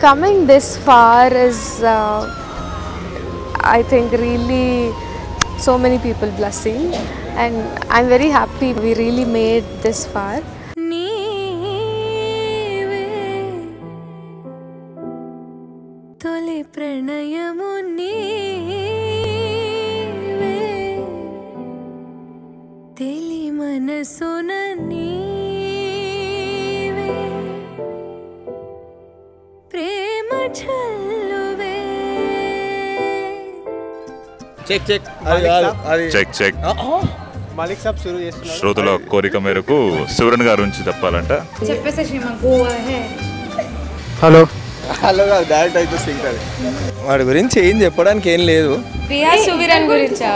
coming this far is, I think, really so many people blessing, and I'm very happy we really made this far. Check check check check Malik సాబ్ షురూ చేస్తున్నారు. శ్రోతల కోరిక మేరకు సువరణ్ గారి నుంచి చెప్పాలంట. హలో హలో కాదు, డైరెక్ట్ అయితే సింక్ అది. వాడి గురించి ఏం చెప్పడానికి ఏం లేదు. ప్రియా సువిరన్ గురించా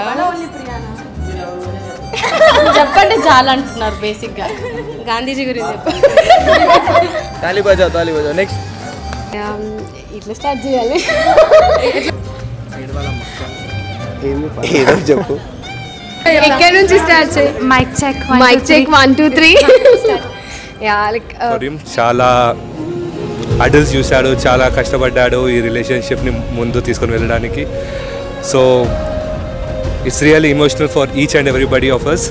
చెప్పండి చాలా అంటున్నారు. బేసిక్ గా గాంధీజీ గురించి తాలి బజావ్ నెక్స్ట్ ఇట్లా స్టార్ట్ చేయాలి. ఏదో చెప్పు. ఎక్కడ నుంచి స్టార్ట్ చేయి? Mike check 1 2 3. చాలా అడల్ట్స్ చూశాడు, చాలా కష్టపడ్డాడు ఈ రిలేషన్షిప్ని ముందు తీసుకొని వెళ్ళడానికి. So it's really emotional for each and everybody of us.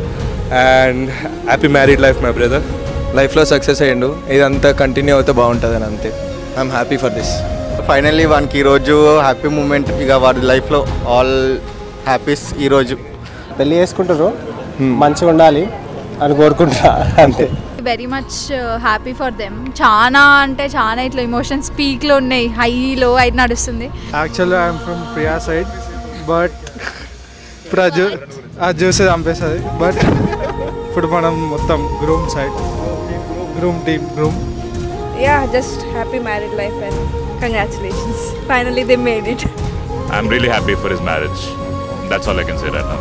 And happy married life my brother. లైఫ్లో సక్సెస్ అయ్యిండు, ఇదంతా కంటిన్యూ అవుతే బాగుంటుంది అని అంతే. I'm happy for this. Finally వానికి ఈరోజు హ్యాపీ మూమెంట్. ఇక వాడి లైఫ్లో ఆల్ హ్యాపీస్ ఈరోజు. పెళ్ళి చేసుకుంటారు, మంచిగా ఉండాలి అని కోరుకుంటా అంతే. Very much happy for them. చాలా అంటే చాలా ఇట్లా ఎమోషన్స్ పీక్లో ఉన్నాయి, హైలో అయితే నడుస్తుంది. Actually I'm from Priya side, but ఇప్పుడు అది చూసి చంపేస్తుంది. బట్ ఇప్పుడు మనం మొత్తం groom side, groom team groom. Just happy married life and congratulations. Finally they made it. I'm really happy for his marriage. That's all I can say right now.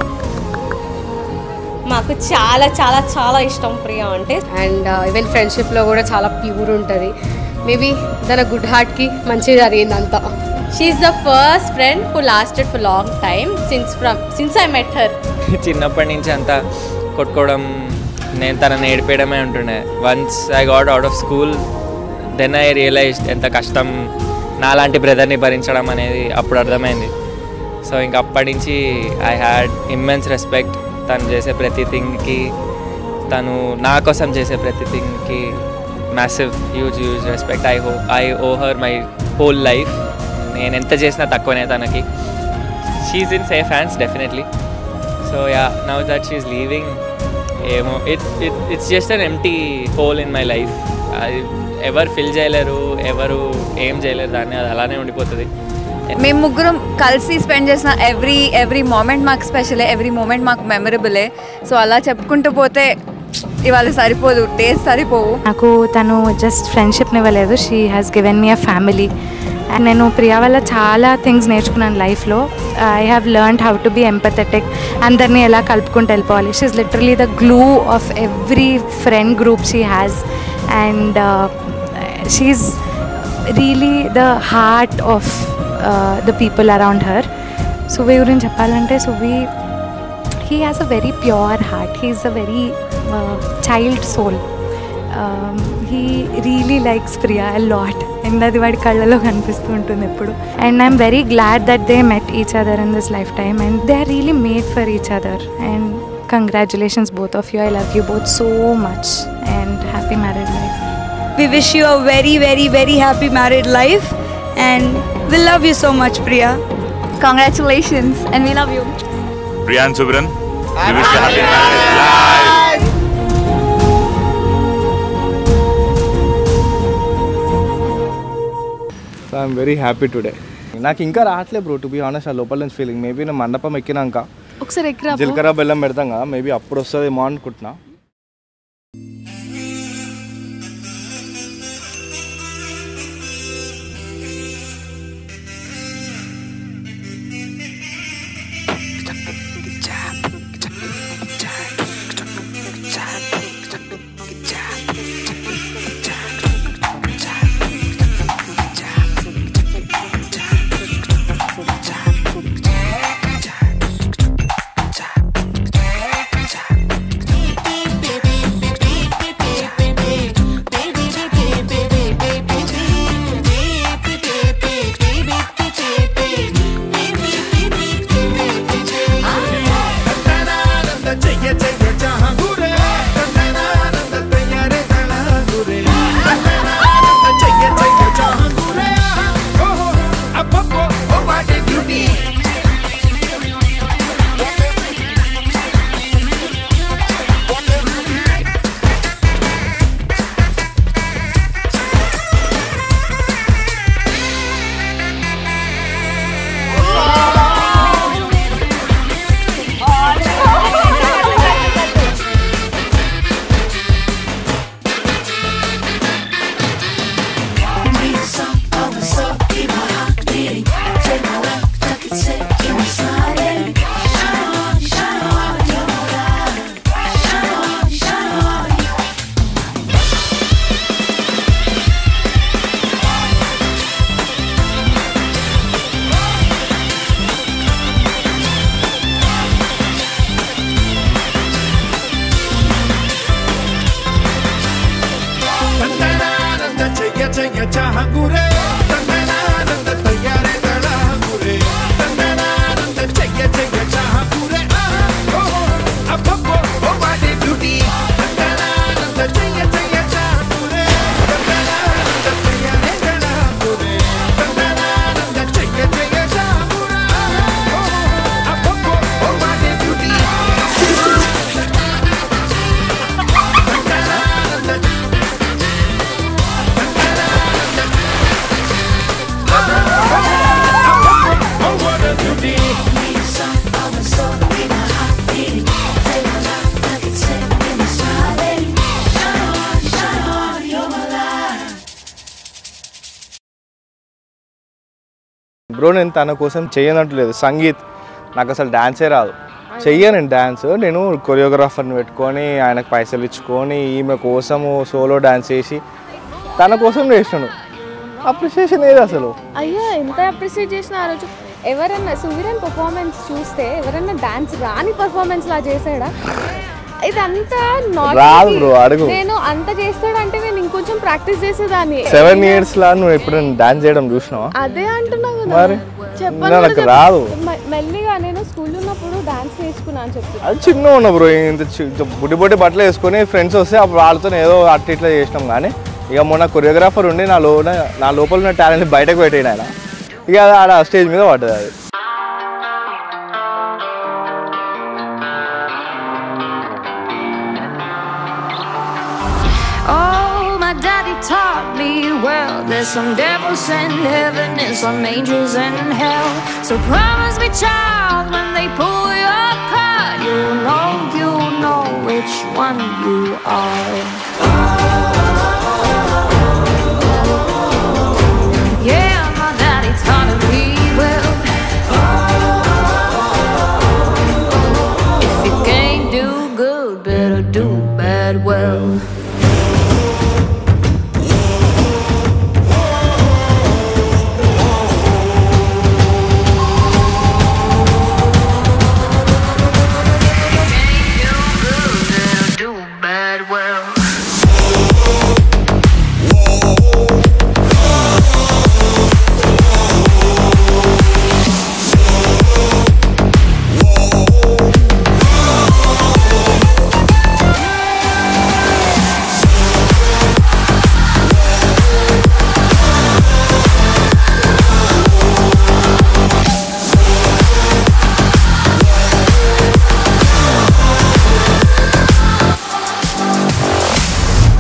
మాకు చాలా చాలా చాలా ఇష్టం ప్రియా అంటే. అండ్ ఈవెన్ ఫ్రెండ్షిప్లో కూడా చాలా ప్యూర్ ఉంటుంది. Maybe తన గుడ్ హార్ట్కి మంచిగా జరిగింది అంతా. She is the first friend who lasted for long time since I met her. చిన్నప్పటి నుంచి అంతా కొట్టుకోవడం, నేను తనని ఏడిపేయడమే ఉంటుండే. Once I got out of school, then I realized ఎంత కష్టం నాలాంటి బ్రదర్ని భరించడం అనేది అప్పుడు అర్థమైంది. సో ఇంక అప్పటి నుంచి ఐ హ్యాడ్ ఇమ్మెన్స్ రెస్పెక్ట్. తను చేసే ప్రతి థింగ్కి, తను నా కోసం చేసే ప్రతి థింగ్కి massive huge respect. I owe her my whole life. నేను ఎంత చేసినా తక్కువనే తనకి. She's in safe hands definitely. So yeah, now that she's leaving, ఏమో it's just an empty hole in my life. అది ఎవరు ఫిల్ చేయలేరు, ఎవరు ఏం చేయలేరు, దాన్ని అది అలానే ఉండిపోతుంది. మేము ముగ్గురం కలిసి స్పెండ్ చేసిన ఎవ్రీ మూమెంట్ మాకు స్పెషలే, ఎవ్రీ మూమెంట్ మాకు మెమరబులే. సో అలా చెప్పుకుంటూ పోతే ఇవాళ సరిపోదు, డేస్ సరిపోవు. నాకు తను జస్ట్ ఫ్రెండ్షిప్ని ఇవ్వలేదు, she has given me a family. And నేను ప్రియా వల్ల చాలా థింగ్స్ నేర్చుకున్నాను లైఫ్లో. I have learned how to be empathetic, అందరినీ ఎలా కలుపుకుంటూ వెళ్ళిపోవాలి. She is literally the glue of every friend group she has. And she is really the heart of the people around her. Suvi gurinchi cheppalante, Suvi, he has a very pure heart. He is a very child soul. He really likes Priya a lot, and adi vaadi kallalo kanipistu untundi eppudu. And I'm very glad that they met each other in this lifetime, and they are really made for each other. And congratulations both of you. I love you both so much, and happy married life. We wish you a very very very happy married life, and we love you so much, Priya. Congratulations, and we love you. Priya and Suviran, we wish you happy marriage life. So I'm very happy today. నాకు ఇంకా రావట్లేదు bro, to be honest. ఆ లోపల నుంచి feeling maybe నా మండపం ఎక్కినాక ఒకసారి ఎక్కరా జీలకర్ర బెల్లం పెడతాం కదా, మేబీ అప్పుడు వస్తుందేమో అనుకుంటున్నా. బ్రో నేను తన కోసం చేయనట్లేదు. సంగీత్ నాకు అసలు డ్యాన్సే రాదు, చెయ్యను నేను డ్యాన్స్. నేను కొరియోగ్రాఫర్ని పెట్టుకొని ఆయనకు పైసలు ఇచ్చుకొని ఈమె కోసము సోలో డ్యాన్స్ చేసి తన కోసం చేసినాను. అప్రిషియేషన్ ఏది అసలు? అయ్యో ఎంత అప్రిషియేట్ చేసిన ఆ రోజు. ఎవరన్నా సువీరన్ పర్ఫార్మెన్స్ చూస్తే ఎవరన్నా డాన్స్ రాని పర్ఫార్మెన్స్ లా చేసాడా? ఇదంతా రాదు బ్రో, అడుగు. నేను అంత చేస్తాడంటే నేను ఇంకొంచెం ప్రాక్టీస్ చేసేదాన్ని. 7 years లా నువ్వు ఎప్పుడు డాన్స్ చేయడం చూసినావా? అదే అంటున్నా కదా, మరి చెప్పాను రాదు. మెల్లిగా నేను స్కూల్లో ఉన్నప్పుడు డాన్స్ నేర్చుకున్నాను చెప్తాను. అది చిన్న ఉన్నా బ్రో, ఇంత బుడ్డి బుడ్డి బట్టలు వేసుకొని ఫ్రెండ్స్ వస్తే అప్పుడు వాళ్ళతో ఏదో అట్లా ఇట్లా చేసినాం. కానీ ఇక మొన్న కొరియోగ్రాఫర్ ఉండి నా లోపల ఉన్న టాలెంట్ బయటకు పెట్టాడు ఆయన. ఇక అది ఆడ స్టేజ్ మీద పడ్డది అది. Taught me well, there's some devils in heaven and some angels in hell. So promise me, child, when they pull your card, you'll know which one you are. Yeah, my daddy taught me well. If you can't do good, better do bad well.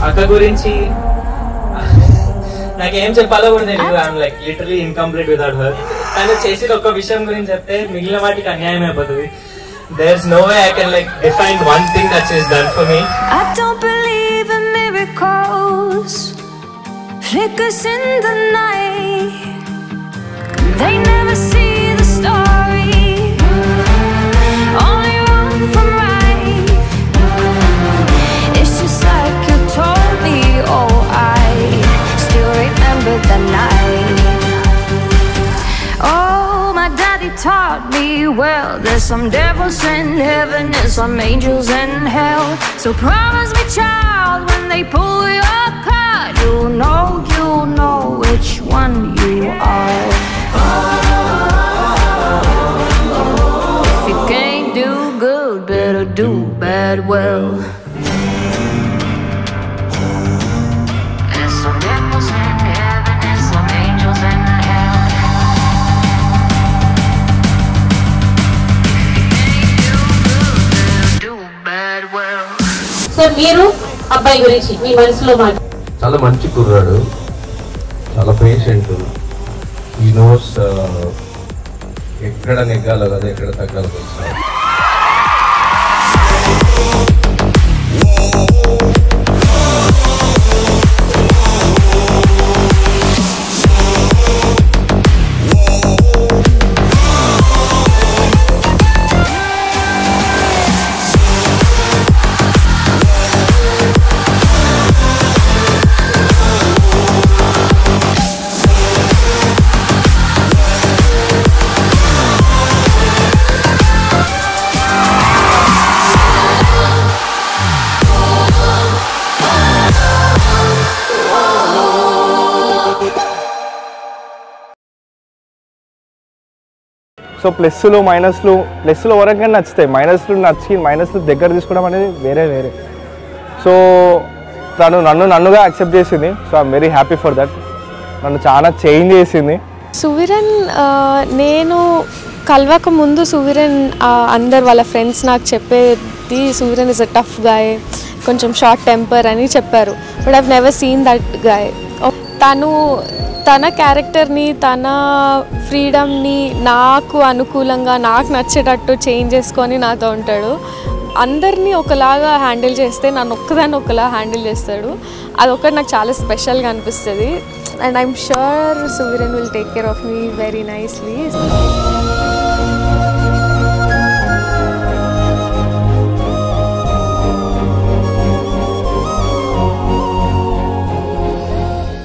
అక్క గురించి నాకేం చెప్పాలో కూడా తెలియదు. I'm like literally incomplete without her. తను చేసిన ఒక్క విషయం గురించి చెప్తే మిగిలిన వాటికి అన్యాయం అయిపోతుంది. There's no way I can like define one thing that she's done for me. I don't believe in miracles, flickers in the night. They never see the story, only wrong from right. It's just like you told me, oh I still remember the night. Oh, my daddy taught me well, there's some devils in heaven and some angels in hell. So promise me, child, when they pull your card, you'll know which one you are. If you can't do good, better do bad well. There's some devils in heaven and some angels in hell. So మీరు అబ్బాయి గురించి మీ మనసులో మాట. చాలా మంచి కుర్రాడు, చాలా patient, ఈ నోస్ ఎక్కడ నెగ్గాలో కదా ఎక్కడ తగ్గాలో తెలుసు. సో ప్లస్లు వరకు నచ్చుతాయి, మైనస్లు దగ్గర తీసుకోవడం అనేది వేరే. సో తను నన్నుగా యాక్సెప్ట్ చేసింది. So I'm very happy for that. నన్ను చాలా చేంజ్ చేసింది. సువీరన్ నేను కలవక ముందు సువీరన్ అందరు వాళ్ళ ఫ్రెండ్స్ నాకు చెప్పేది సువీరన్ ఇస్ అ టఫ్ గాయ్, కొంచెం షార్ట్ టెంపర్ అని చెప్పారు. But I've never seen that guy. తన క్యారెక్టర్ని తన ఫ్రీడమ్ని నాకు అనుకూలంగా నాకు నచ్చేటట్టు చేంజ్ చేసుకొని నాతో ఉంటాడు. అందరినీ ఒకలాగా హ్యాండిల్ చేస్తే నన్ను ఒక్కదాన్ని ఒకలా హ్యాండిల్ చేస్తాడు. అదొకటి నాకు చాలా స్పెషల్గా అనిపిస్తుంది. and I'm sure Suviren will take care of me very nicely.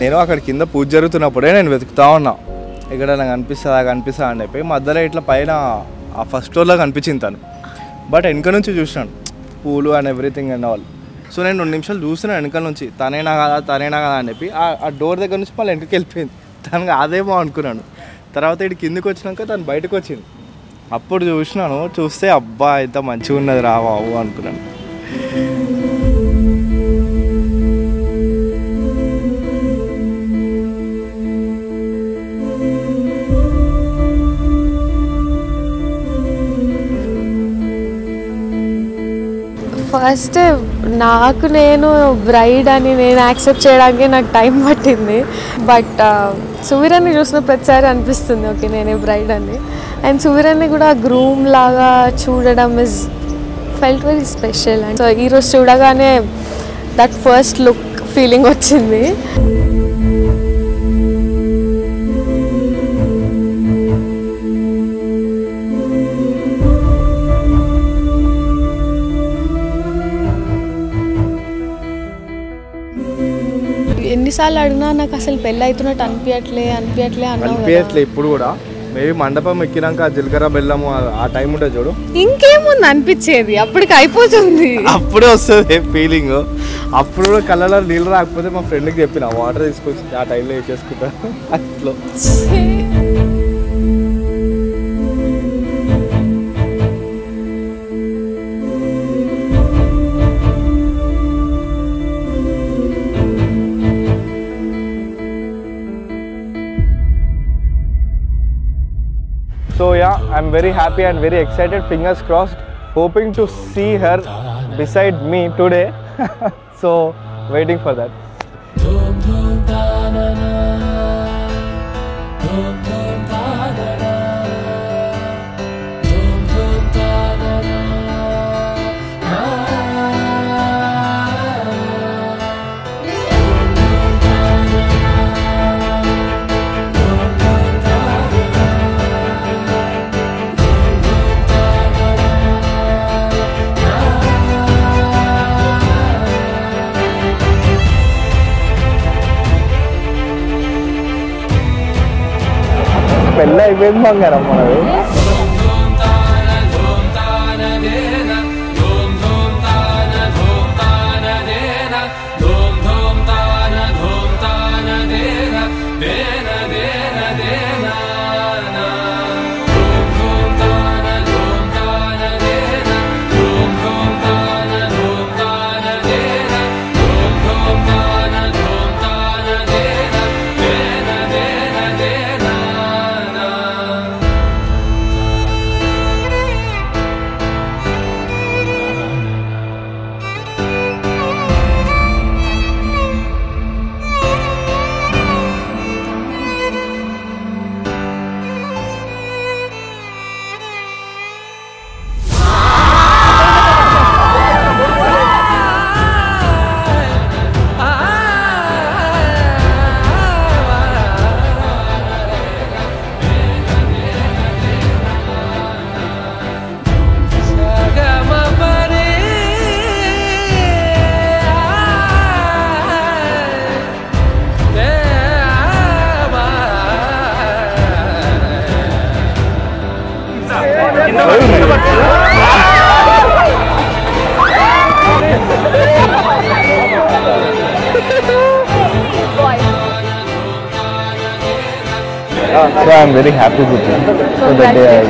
నేను అక్కడ కింద పూజ జరుగుతున్నప్పుడే నేను వెతుకుతా ఉన్నా, ఇక్కడ నాకు కనిపిస్తా అని చెప్పి మధ్యలో ఇట్లా పైన ఆ ఫస్ట్ ఫ్లోర్లో కనిపించింది తను. బట్ వెనక నుంచి చూసినాను పూలు and everything and all. So నేను 2 నిమిషాలు చూస్తున్నాను వెనకాల నుంచి తనేనా కదా అని చెప్పి ఆ డోర్ దగ్గర నుంచి మళ్ళీ వెనక్కి వెళ్ళిపోయింది. తనకు అదేమో అనుకున్నాను. తర్వాత ఇటు కిందికి వచ్చినాక తను బయటకు వచ్చింది. అప్పుడు చూస్తే అబ్బా ఇంత మంచిగా ఉన్నది రా బాబు అనుకున్నాను. ఫస్ట్ నాకు నేను బ్రైడ్ అని నేను యాక్సెప్ట్ చేయడానికి నాకు టైం పట్టింది. బట్ సువీరన్ని చూసిన ప్రతిసారి అనిపిస్తుంది ఓకే నేనే బ్రైడ్ అని. అండ్ సువీరన్ని కూడా గ్రూమ్ లాగా చూడడం is felt very special. And so ఈరోజు చూడగానే దట్ ఫస్ట్ లుక్ ఫీలింగ్ వచ్చింది. ఎన్నిసార్లు అడిగినా నాకు అసలు పెళ్ళి అవుతున్నట్టు అనిపించట్లే. ఇప్పుడు కూడా మేబీ మండపం ఎక్కినాక జీలకర్ర బెల్లము ఆ టైం ఉంటుంది చూడు, ఇంకేముంది అనిపించేది, అప్పటికి అయిపోతుంది, అప్పుడే వస్తుంది ఫీలింగ్. అప్పుడు కూడా కళ్ళలో నీళ్ళు రాకపోతే మా ఫ్రెండ్కి చెప్పిన వాటర్ తీసుకొచ్చి ఆ టైంలో వేసేసుకుంటా అట్లా. So yeah, I'm very happy and very excited, fingers crossed, hoping to see her beside me today. So waiting for that. పెళ్ళి అయిపోయింది బంగారం మనది. So I'm very happy with you. So that day I